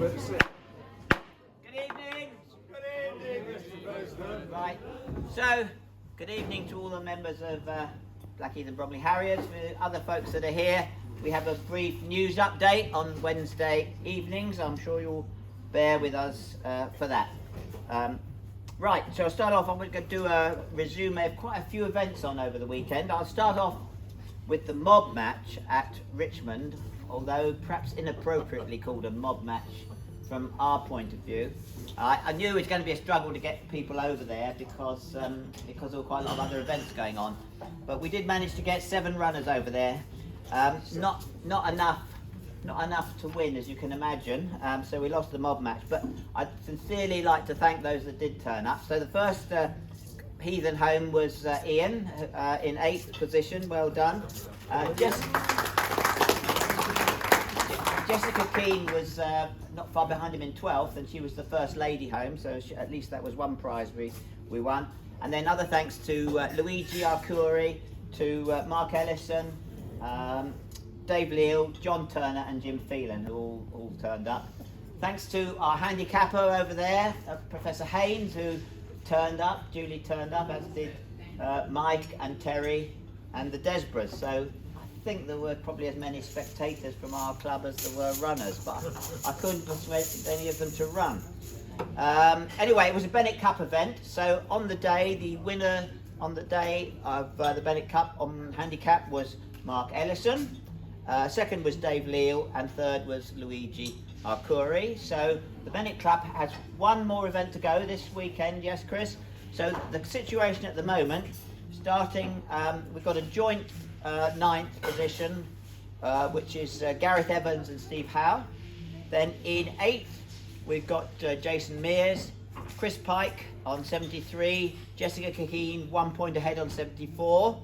Good evening. Good evening, Mr. President. Right. So, good evening to all the members of Blackheath and Bromley Harriers. For other folks that are here, we have a brief news update on Wednesday evenings. I'm sure you'll bear with us for that. Right, so I'll start off. I'm going to do a resume of quite a few events on over the weekend. I'll start off with the mob match at Richmond, although perhaps inappropriately called a mob match from our point of view. I knew it was going to be a struggle to get people over there because there were quite a lot of other events going on, but we did manage to get 7 runners over there. Not enough to win, as you can imagine, so we lost the mob match, but I'd sincerely like to thank those that did turn up. So the first heathen home was Ian in 8th position. Well done. Jessica Keane was not far behind him in 12th, and she was the first lady home, so at least that was one prize we won. And then other thanks to Luigi Arcuri, to Mark Ellison, Dave Leal, John Turner and Jim Phelan, who all turned up. Thanks to our handicapper over there, Professor Haynes, who turned up. Julie turned up, as did Mike and Terry and the Desbras. So I think there were probably as many spectators from our club as there were runners, but I couldn't persuade any of them to run. Anyway, it was a Bennett Cup event, so on the day, the winner on the day of the Bennett Cup on handicap was Mark Ellison, second was Dave Leal, and third was Luigi Arcuri. So the Bennett Club has one more event to go this weekend, yes Chris? So the situation at the moment, starting, we've got a joint 9th position, which is Gareth Evans and Steve Howe. Then in 8th, we've got Jason Mears, Chris Pike on 73, Jessica Keane 1 point ahead on 74.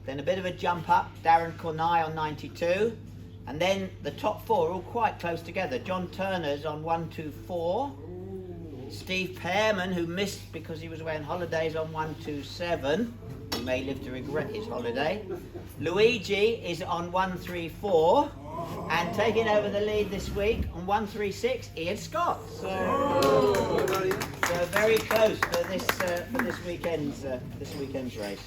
Then a bit of a jump up, Darren Cornai on 92. And then the top 4 are all quite close together. John Turner's on 124. Steve Pearman, who missed because he was away on holidays, on 127. He may live to regret his holiday. Luigi is on 134. And taking over the lead this week on 136, Ian Scott. So very close for this weekend's race.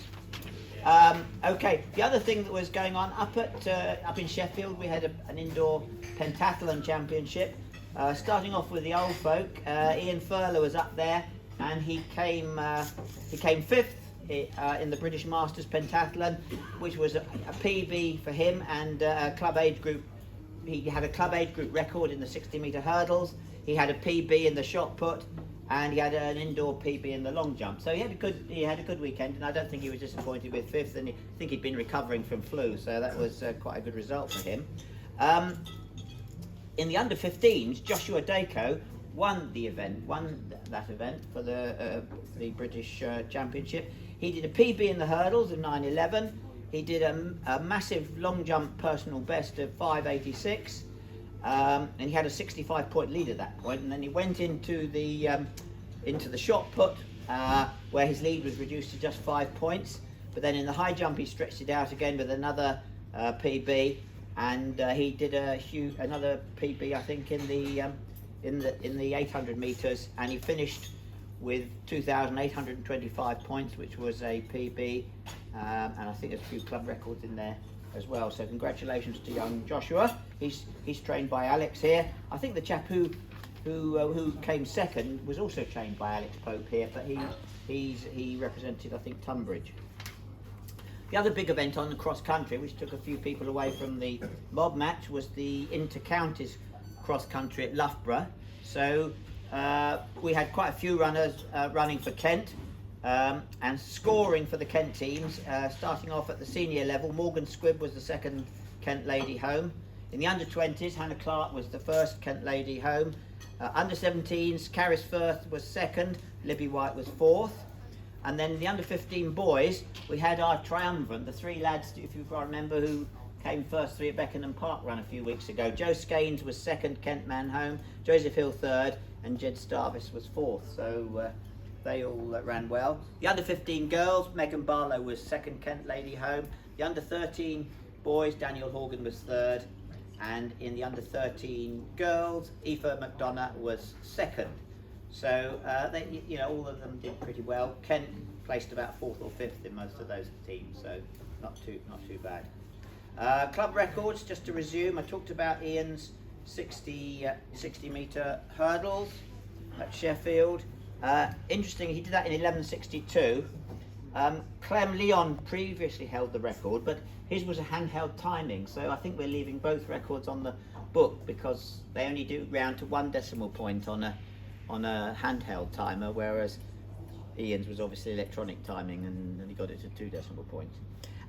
Okay, the other thing that was going on up in Sheffield, we had an indoor pentathlon championship. Starting off with the old folk, Ian Furler was up there, and he came 5th in the British Masters pentathlon, which was a PB for him, and a club age group. He had a club age group record in the 60-metre hurdles. He had a PB in the shot put, and he had an indoor PB in the long jump. So he had a good weekend, and I don't think he was disappointed with 5th. And I think he'd been recovering from flu, so that was quite a good result for him. In the under 15s, Joshua Dacko won that event for the British Championship. He did a PB in the hurdles of 9:11. He did a massive long jump personal best of 5:86. And he had a 65-point lead at that point, and then he went into the shot put, where his lead was reduced to just 5 points. But then in the high jump, he stretched it out again with another PB, and he did another PB, I think, in the 800 meters, and he finished with 2,825 points, which was a PB, and I think there's a few club records in there as well. So congratulations to young Joshua. He's trained by Alex here. I think the chap who came second was also trained by Alex Pope here, but he represented, I think, Tunbridge. The other big event on the cross country, which took a few people away from the mob match, was the inter-counties cross country at Loughborough. So we had quite a few runners running for Kent. And scoring for the Kent teams, starting off at the senior level, Morgan Squibb was the second Kent lady home. In the under 20s, Hannah Clark was the first Kent lady home. Under 17s, Caris Firth was second, Libby White was 4th. And then in the under 15 boys, we had our triumvirate, the 3 lads, if you remember, who came first 3 at Beckenham Park Run a few weeks ago. Joe Scaines was second Kent man home, Joseph Hill third, and Jed Starvis was 4th. So they all ran well. The under 15 girls, Megan Barlow was second Kent lady home. The under 13 boys, Daniel Horgan was third. and in the under 13 girls, Aoife McDonough was second. So they, all of them did pretty well. Kent placed about 4th or 5th in most of those teams, so not too bad. Club records, just to resume, I talked about Ian's 60 metre hurdles at Sheffield. Interesting, he did that in 11:62. Clem Leon previously held the record, but his was a handheld timing, so I think we're leaving both records on the book because they only do round to 1 decimal point on a handheld timer, whereas Ian's was obviously electronic timing and he got it to 2 decimal points.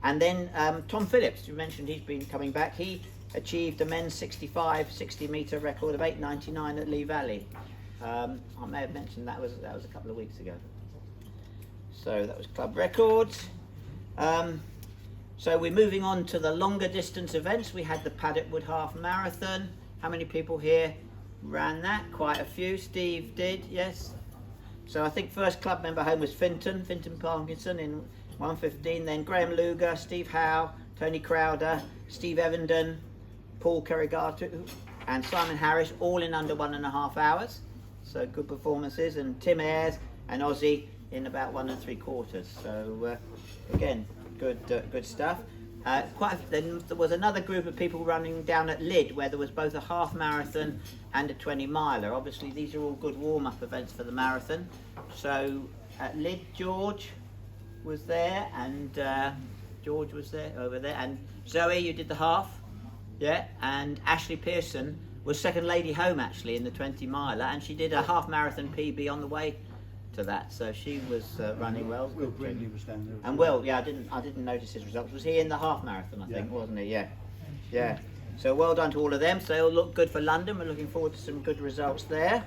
And then Tom Phillips, you mentioned he's been coming back. He achieved a men's 60 metre record of 8:99 at Lee Valley. I may have mentioned that was a couple of weeks ago. So that was club records. So we're moving on to the longer distance events. We had the Paddock Wood Half Marathon. How many people here ran that? Quite a few. Steve did, yes. So I think first club member home was Finton Parkinson in 1:15. Then Graham Luger, Steve Howe, Tony Crowder, Steve Evenden, Paul Kerrigatu, and Simon Harris, all in under 1.5 hours. So good performances. And Tim Ayres and Ozzy in about 1 3/4. So again, good stuff. Then there was another group of people running down at Lydd where there was both a half marathon and a 20 miler. Obviously these are all good warm-up events for the marathon. So at Lydd, George was there, and George was there over there, and Zoe, you did the half, yeah, and Ashley Pearson was second lady home actually in the 20 miler, and she did a half marathon PB on the way to that, so she was running well. Will Brindley was down there. And Will, yeah, I didn't notice his results. Was he in the half marathon? I think, wasn't he? Yeah. So well done to all of them. So they all look good for London. We're looking forward to some good results there.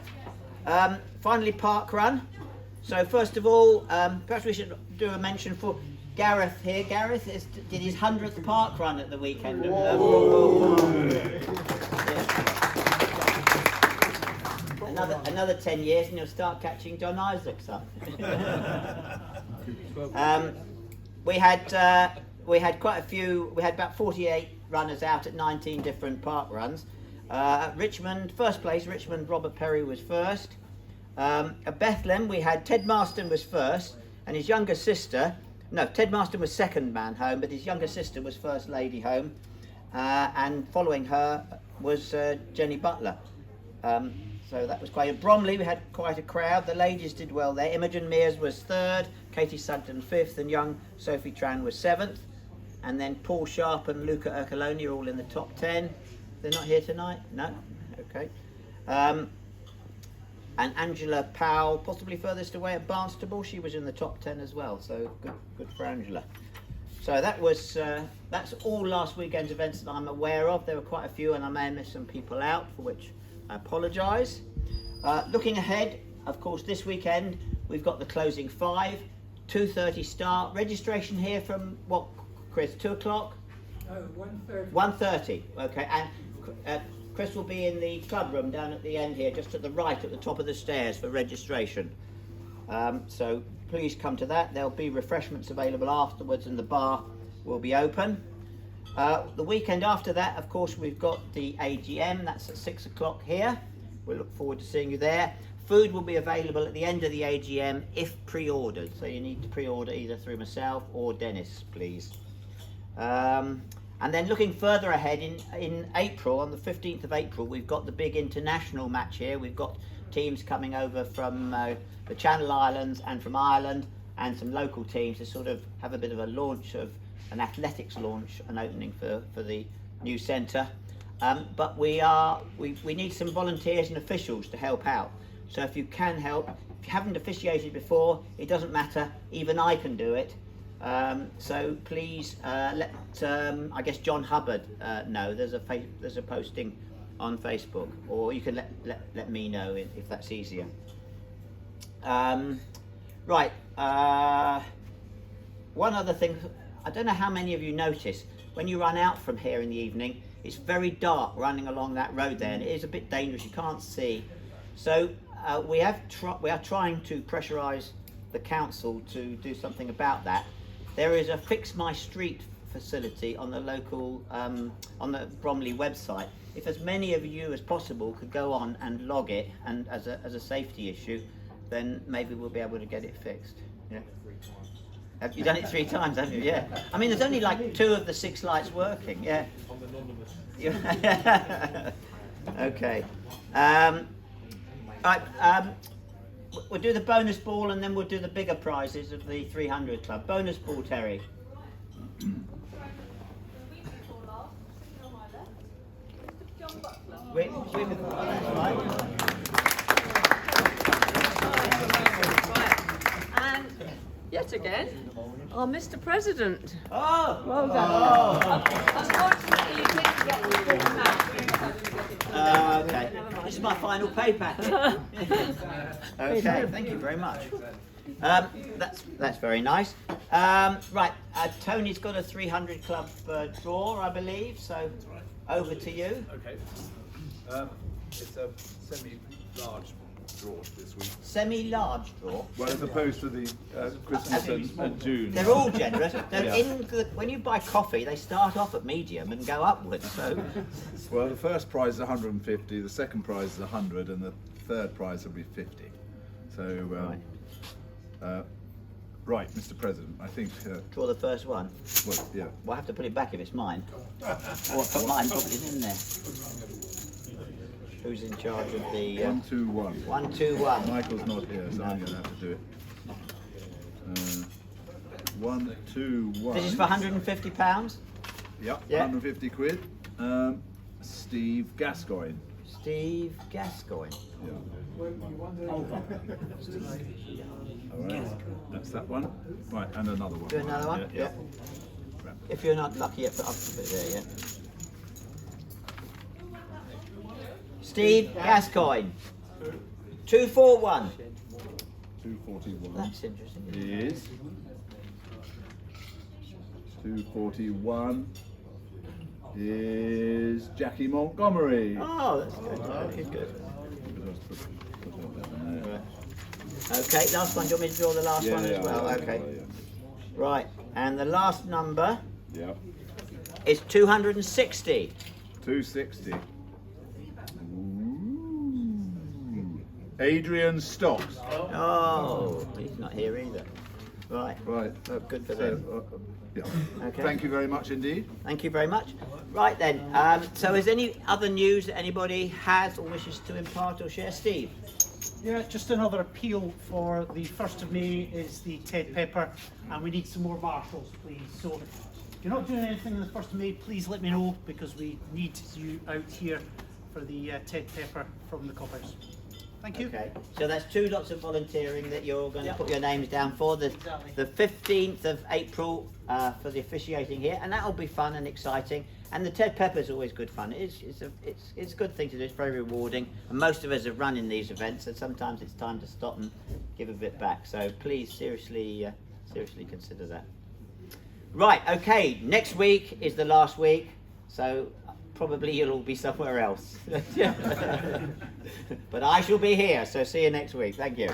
Finally, park run. So first of all, perhaps we should do a mention for Gareth here. Gareth did his 100th park run at the weekend. Another 10 years and he'll start catching John Isaacs up. We had quite a few. We had about 48 runners out at 19 different park runs. At Richmond, first place, Robert Perry was first. At Bethlehem, we had Ted Marston was first, and his younger sister. No, Ted Marston was second man home, but his younger sister was first lady home, and following her was Jenny Butler. So that was quite. At Bromley, we had quite a crowd. The ladies did well there. Imogen Mears was third, Katie Sugden fifth, and young Sophie Tran was seventh. And then Paul Sharp and Luca Ercoloni are all in the top 10. They're not here tonight? No? Okay. And Angela Powell, possibly furthest away at Barnstable, she was in the top 10 as well. So good for Angela. So that's all last weekend's events that I'm aware of. There were quite a few, and I may have missed some people out, for which I apologise. Looking ahead, of course, this weekend we've got the closing 5, 2:30 start. Registration here from what, Chris? 2 o'clock? No, 1:30. 1:30. Okay, and Chris will be in the club room down at the end here, just at the right, at the top of the stairs for registration. So please come to that. There'll be refreshments available afterwards, and the bar will be open. The weekend after that, of course, we've got the AGM. That's at 6 o'clock here. We look forward to seeing you there. Food will be available at the end of the AGM if pre-ordered. So you need to pre-order either through myself or Dennis, please. And then looking further ahead, in April, on the 15th of April, we've got the big international match here. We've got teams coming over from the Channel Islands and from Ireland, and some local teams to sort of have a bit of a launch of an athletics launch, an opening for the new centre. But we need some volunteers and officials to help out. So if you can help, if you haven't officiated before, it doesn't matter, even I can do it. So please let I guess John Hubbard know. There's a posting on Facebook, or you can let me know if that's easier. Right. One other thing, I don't know how many of you notice when you run out from here in the evening, it's very dark running along that road there, and it is a bit dangerous. You can't see. So we are trying to pressurise the council to do something about that. There is a Fix My Street facility on the local, on the Bromley website. If as many of you as possible could go on and log it, and as a safety issue, then maybe we'll be able to get it fixed. Yeah. Have you done it 3 times, haven't you? Yeah. I mean, there's only like 2 of the 6 lights working. Yeah. Okay. Right. We'll do the bonus ball and then we'll do the bigger prizes of the 300 club. Bonus ball, Terry. And yet again, our Mr. President. Oh! Well done. Unfortunately, you didn't get the full amount. Okay. This is my final pay packet. Okay, thank you very much. That's very nice. Right, Tony's got a 300 club draw, I believe, so over to you. Okay. It's a semi-large draw this week. Semi-large draw. Well, as opposed to the Christmas and June. They're all generous. They're Yeah. when you buy coffee, they start off at medium and go upwards. So, Well, the first prize is 150, the second prize is 100, and the third prize will be 50. So, right, Mr. President, I think. draw the first one. Well, yeah. Well, I have to put it back if it's mine. Or put mine, put it in there. Who's in charge of the 1, 2, 1. 1, 2, 1? Michael's not here, so I'm going to have to do it. 1, 2, 1. This is for £150. Yep, Yeah. 150 quid. Steve Gascoigne. Steve Gascoigne. Yeah. All right, that's that one. Right, and another one. Do another one? Yeah. Yeah. If you're not lucky, put up a bit there, yeah. Steve Gascoigne. 241. 241 That's interesting. is 241 is Jackie Montgomery. Oh, that's good. He's good. Okay, last one. Do you want me to draw the last one as well? Okay. Right, and the last number Yeah. is 260. 260. Adrian Stocks. Oh, he's not here either. Right. Right. Oh, good for So, them. yeah. Okay. Thank you very much indeed. Thank you very much. Right then, so is any other news that anybody has or wishes to impart or share? Steve? Yeah, just another appeal for the 1st of May is the Ted Pepper, and we need some more marshals, please. So if you're not doing anything on the 1st of May, please let me know, because we need you out here for the Ted Pepper from the coppers. Thank you. Okay, so that's 2 lots of volunteering that you're going to Yep. put your names down for. Exactly. The 15th of April for the officiating here, and that'll be fun and exciting. And the Ted Pepper's always good fun. It's a good thing to do. It's very rewarding. And most of us are running these events, and sometimes it's time to stop and give a bit back. So please, seriously consider that. Right. Okay. Next week is the last week, so probably you'll all be somewhere else. But I shall be here. So see you next week. Thank you.